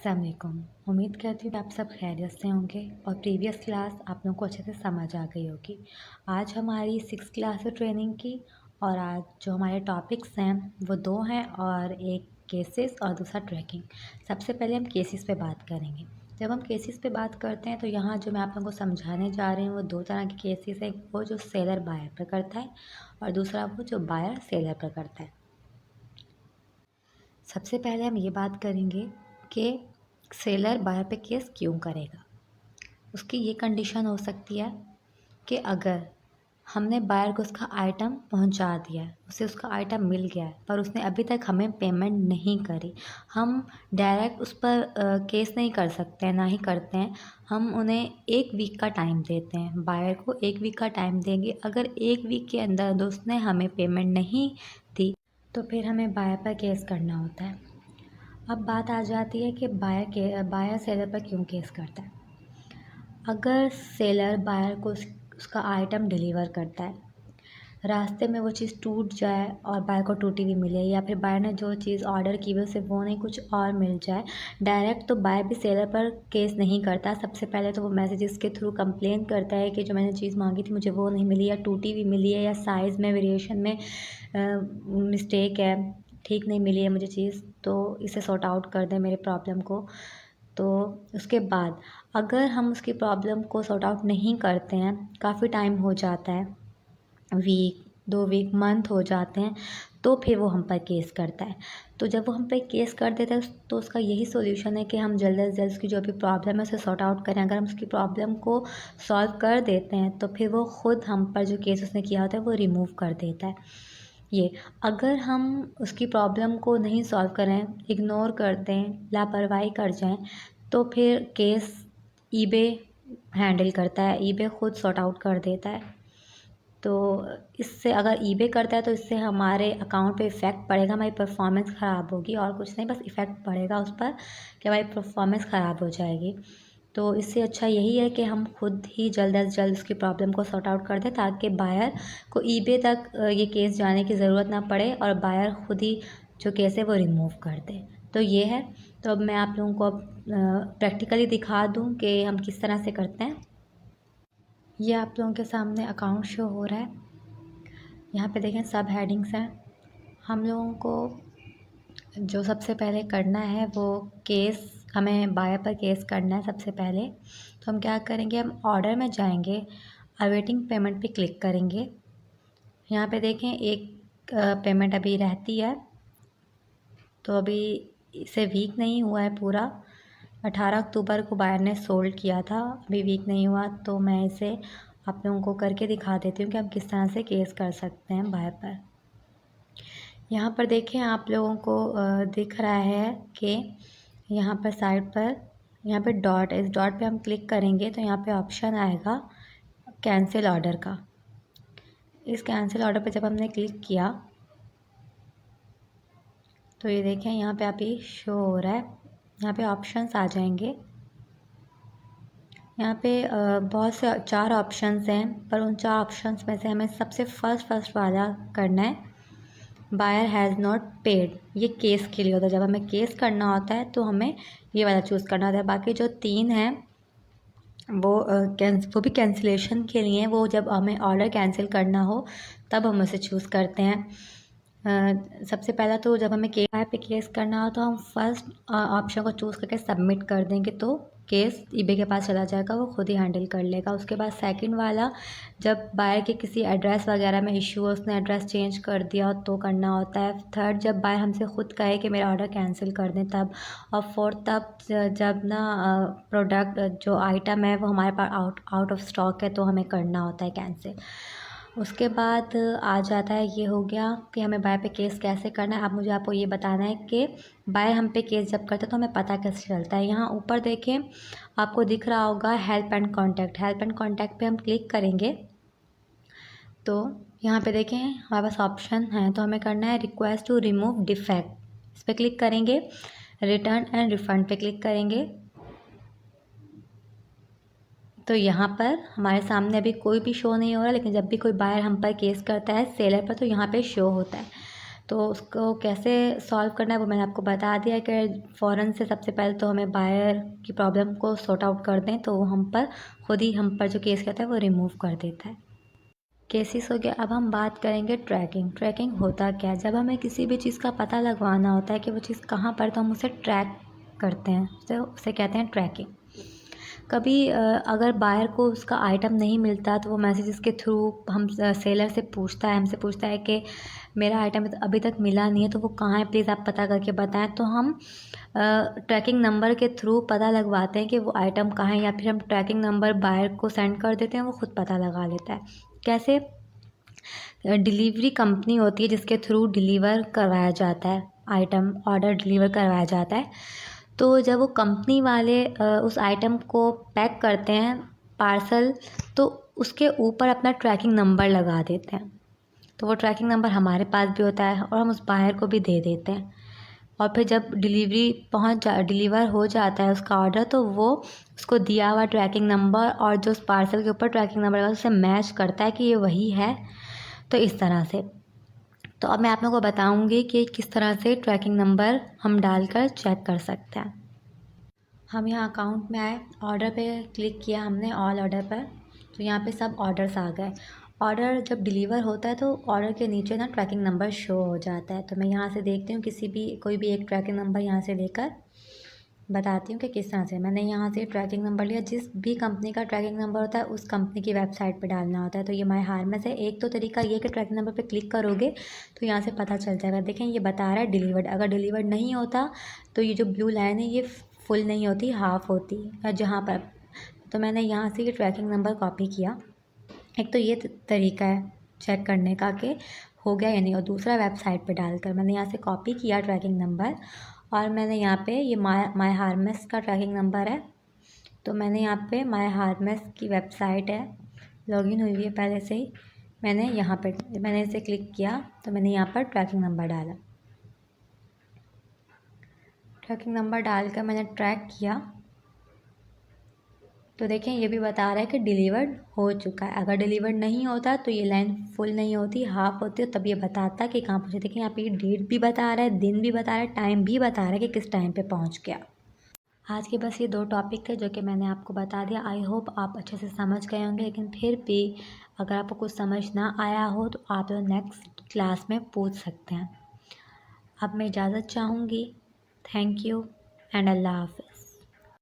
अस्सलाम वालेकुम। उम्मीद करती हूँ कि आप सब खैरियत से होंगे और प्रीवियस क्लास आप लोगों को अच्छे से समझ आ गई होगी। आज हमारी 6th क्लास है ट्रेनिंग की और आज जो हमारे टॉपिक्स हैं वो 2 हैं और एक केसेस और दूसरा ट्रैकिंग। सबसे पहले हम केसेस पे बात करेंगे। जब हम केसेस पे बात करते हैं तो यहाँ जो मैं आप लोगों को समझाने जा रही हूँ वो 2 तरह के केसेस हैं। वो जो सेलर बायर पर करता है और दूसरा वो जो बायर सेलर पर करता है। सबसे पहले हम ये बात करेंगे कि सेलर बायर पे केस क्यों करेगा। उसकी ये कंडीशन हो सकती है कि अगर हमने बायर को उसका आइटम पहुंचा दिया है, उसे उसका आइटम मिल गया है, पर उसने अभी तक हमें पेमेंट नहीं करी। हम डायरेक्ट उस पर केस नहीं कर सकते हैं, ना ही करते हैं। हम उन्हें 1 वीक का टाइम देते हैं, बायर को 1 वीक का टाइम देंगे। अगर 1 वीक के अंदर उसने हमें पेमेंट नहीं दी तो फिर हमें बायर पर केस करना होता है। अब बात आ जाती है कि बायर सेलर पर क्यों केस करता है। अगर सेलर बायर को उसका आइटम डिलीवर करता है, रास्ते में वो चीज़ टूट जाए और बायर को टूटी हुई मिले, या फिर बायर ने जो चीज़ ऑर्डर की हुई उसे वो नहीं कुछ और मिल जाए, डायरेक्ट तो बायर भी सेलर पर केस नहीं करता। सबसे पहले तो वो मैसेजेस के थ्रू कंप्लेन करता है कि जो मैंने चीज़ मांगी थी मुझे वो नहीं मिली, या टूटी हुई मिली है, या साइज़ में वेरिएशन में मिस्टेक है, ठीक नहीं मिली है मुझे चीज़, तो इसे सॉर्ट आउट कर दें मेरे प्रॉब्लम को। तो उसके बाद अगर हम उसकी प्रॉब्लम को सॉर्ट आउट नहीं करते हैं, काफ़ी टाइम हो जाता है, वीक 2 वीक मंथ हो जाते हैं, तो फिर वो हम पर केस करता है। तो जब वो हम पे केस कर देता है तो उसका यही सॉल्यूशन है कि हम जल्द से जल्द उसकी जो भी प्रॉब्लम है उसे सॉर्ट आउट करें। अगर हम उसकी प्रॉब्लम को सॉल्व कर देते हैं तो फिर वो ख़ुद हम पर जो केस उसने किया होता है वो रिमूव कर देता है। ये अगर हम उसकी प्रॉब्लम को नहीं सॉल्व करें, इग्नोर कर दें, लापरवाही कर जाएं, तो फिर केस ईबे हैंडल करता है, ईबे ख़ुद सॉर्ट आउट कर देता है। तो इससे अगर ईबे करता है तो इससे हमारे अकाउंट पे इफ़ेक्ट पड़ेगा, हमारी परफॉर्मेंस ख़राब होगी और कुछ नहीं, बस इफ़ेक्ट पड़ेगा उस पर कि हमारी परफॉर्मेंस ख़राब हो जाएगी। तो इससे अच्छा यही है कि हम खुद ही जल्द से जल्द उसकी प्रॉब्लम को सॉर्ट आउट कर दें, ताकि बायर को ईबे तक ये केस जाने की ज़रूरत ना पड़े और बायर खुद ही जो केस है वो रिमूव कर दे। तो ये है। तो अब मैं आप लोगों को अब प्रैक्टिकली दिखा दूँ कि हम किस तरह से करते हैं। ये आप लोगों के सामने अकाउंट शो हो रहा है। यहाँ पे देखें सब हेडिंग्स हैं। हम लोगों को जो सबसे पहले करना है वो केस, हमें बायर पर केस करना है सबसे पहले। तो हम क्या करेंगे, हम ऑर्डर में जाएंगे, अवेटिंग पेमेंट पे क्लिक करेंगे। यहाँ पे देखें एक पेमेंट अभी रहती है, तो अभी इसे वीक नहीं हुआ है पूरा। 18 अक्टूबर को बायर ने सोल्ड किया था, अभी वीक नहीं हुआ। तो मैं इसे आप लोगों को करके दिखा देती हूँ कि हम किस तरह से केस कर सकते हैं बायर पर। यहाँ पर देखें आप लोगों को दिख रहा है कि यहाँ पर साइड पर यहाँ पे डॉट है, इस डॉट पे हम क्लिक करेंगे तो यहाँ पे ऑप्शन आएगा कैंसिल ऑर्डर का। इस कैंसिल ऑर्डर पे जब हमने क्लिक किया तो ये देखें यहाँ पे अभी शो हो रहा है, यहाँ पे ऑप्शंस आ जाएंगे। यहाँ पे बहुत से 4 ऑप्शंस हैं, पर उन 4 ऑप्शंस में से हमें सबसे फर्स्ट वाला करना है, बायर हैज़ नॉट पेड। ये केस के लिए होता है, जब हमें केस करना होता है तो हमें ये वाला चूज़ करना होता है। बाकी जो 3 हैं वो भी कैंसिलेशन के लिए हैं, वो जब हमें ऑर्डर कैंसिल करना हो तब हम उसे चूज़ करते हैं। सबसे पहला तो जब हमें पे केस करना हो तो हम फर्स्ट ऑप्शन को चूज़ करके सबमिट कर देंगे, तो केस ईबे के पास चला जाएगा, वो खुद ही हैंडल कर लेगा। उसके बाद सेकंड वाला, जब बायर के किसी एड्रेस वगैरह में इशू हो, उसने एड्रेस चेंज कर दिया हो तो करना होता है। थर्ड, जब बायर हमसे ख़ुद कहे कि मेरा ऑर्डर कैंसिल कर दें तब। और फोर्थ तब जब ना प्रोडक्ट जो आइटम है वो हमारे पास आउट ऑफ स्टॉक है तो हमें करना होता है कैंसिल। उसके बाद आ जाता है, ये हो गया कि हमें बायर पे केस कैसे करना है। अब मुझे आपको ये बताना है कि बायर हम पे केस जब करते हैं तो हमें पता कैसे चलता है। यहाँ ऊपर देखें आपको दिख रहा होगा help and contact. Help and contact पे हम क्लिक करेंगे तो यहाँ पे देखें हमारे पास ऑप्शन है, तो हमें करना है रिक्वेस्ट टू रिमूव डिफेक्ट, इस पर क्लिक करेंगे। रिटर्न एंड रिफ़ंड पे क्लिक करेंगे तो यहाँ पर हमारे सामने अभी कोई भी शो नहीं हो रहा, लेकिन जब भी कोई बायर हम पर केस करता है सेलर पर तो यहाँ पे शो होता है। तो उसको कैसे सॉल्व करना है वो मैंने आपको बता दिया कि फ़ौरन से सबसे पहले तो हमें बायर की प्रॉब्लम को सॉर्ट आउट कर दें, तो वो हम पर जो केस कहता है वो रिमूव कर देता है। केसेस हो गया। अब हम बात करेंगे ट्रैकिंग। ट्रैकिंग होता क्या है? जब हमें किसी भी चीज़ का पता लगवाना होता है कि वो चीज़ कहाँ पर, तो हम उसे ट्रैक करते हैं, तो उसे कहते हैं ट्रैकिंग। कभी अगर बायर को उसका आइटम नहीं मिलता तो वो मैसेजेस के थ्रू हम सेलर से पूछता है, हमसे पूछता है कि मेरा आइटम अभी तक मिला नहीं है, तो वो कहाँ है, प्लीज़ आप पता करके बताएं। तो हम ट्रैकिंग नंबर के थ्रू पता लगवाते हैं कि वो आइटम कहाँ है, या फिर हम ट्रैकिंग नंबर बायर को सेंड कर देते हैं, वो खुद पता लगा लेता है। कैसे? डिलीवरी कंपनी होती है जिसके थ्रू डिलीवर करवाया जाता है आइटम, ऑर्डर डिलीवर करवाया जाता है। तो जब वो कंपनी वाले उस आइटम को पैक करते हैं पार्सल, तो उसके ऊपर अपना ट्रैकिंग नंबर लगा देते हैं। तो वो ट्रैकिंग नंबर हमारे पास भी होता है और हम उस बायर को भी दे देते हैं। और फिर जब डिलीवर हो जाता है उसका ऑर्डर, तो वो उसको दिया हुआ ट्रैकिंग नंबर और जो उस पार्सल के ऊपर ट्रैकिंग नंबर लगा उससे मैच करता है कि ये वही है। तो इस तरह से। तो अब मैं आप लोगों को बताऊंगी कि किस तरह से ट्रैकिंग नंबर हम डालकर चेक कर सकते हैं। हम यहाँ अकाउंट में आए, ऑर्डर पे क्लिक किया हमने, ऑल ऑर्डर पर, तो यहाँ पे सब ऑर्डर्स आ गए। ऑर्डर जब डिलीवर होता है तो ऑर्डर के नीचे ना ट्रैकिंग नंबर शो हो जाता है। तो मैं यहाँ से देखती हूँ कोई भी एक ट्रैकिंग नंबर यहाँ से लेकर बताती हूँ कि किस तरह से। मैंने यहाँ से ट्रैकिंग नंबर लिया। जिस भी कंपनी का ट्रैकिंग नंबर होता है उस कंपनी की वेबसाइट पे डालना होता है। तो ये माय हार्मेस है। एक तो तरीका ये कि ट्रैकिंग नंबर पे क्लिक करोगे तो यहाँ से पता चल जाएगा। देखें ये बता रहा है डिलीवर्ड। अगर डिलीवर्ड नहीं होता तो ये जो ब्लू लाइन है ये फुल नहीं होती, हाफ होती है जहाँ पर। तो मैंने यहाँ से ये ट्रैकिंग नंबर कॉपी किया। एक तो ये तरीका है चेक करने का कि हो गया या नहीं। और दूसरा वेबसाइट पे डालकर मैंने यहाँ से कॉपी किया ट्रैकिंग नंबर, और मैंने यहाँ पे ये माय हार्मेस का ट्रैकिंग नंबर है। तो मैंने यहाँ पे माय हार्मेस की वेबसाइट है, लॉगिन हुई हुई है पहले से ही। मैंने इसे क्लिक किया तो मैंने यहाँ पर ट्रैकिंग नंबर डाला। ट्रैकिंग नंबर डालकर मैंने ट्रैक किया तो देखें ये भी बता रहा है कि डिलीवर्ड हो चुका है। अगर डिलीवर्ड नहीं होता तो ये लाइन फुल नहीं होती, हाफ होती है, तब ये बताता है कि कहाँ पहुँचे। देखें यहाँ पे ये डेट भी बता रहा है, दिन भी बता रहा है, टाइम भी बता रहा है कि किस टाइम पे पहुँच गया। आज के बस ये 2 टॉपिक थे जो कि मैंने आपको बता दिया। आई होप आप अच्छे से समझ गए होंगे, लेकिन फिर भी अगर आपको कुछ समझ ना आया हो तो आप लोग नेक्स्ट क्लास में पूछ सकते हैं। अब मैं इजाज़त चाहूँगी। थैंक यू एंड अल्लाह हाफ़िज़।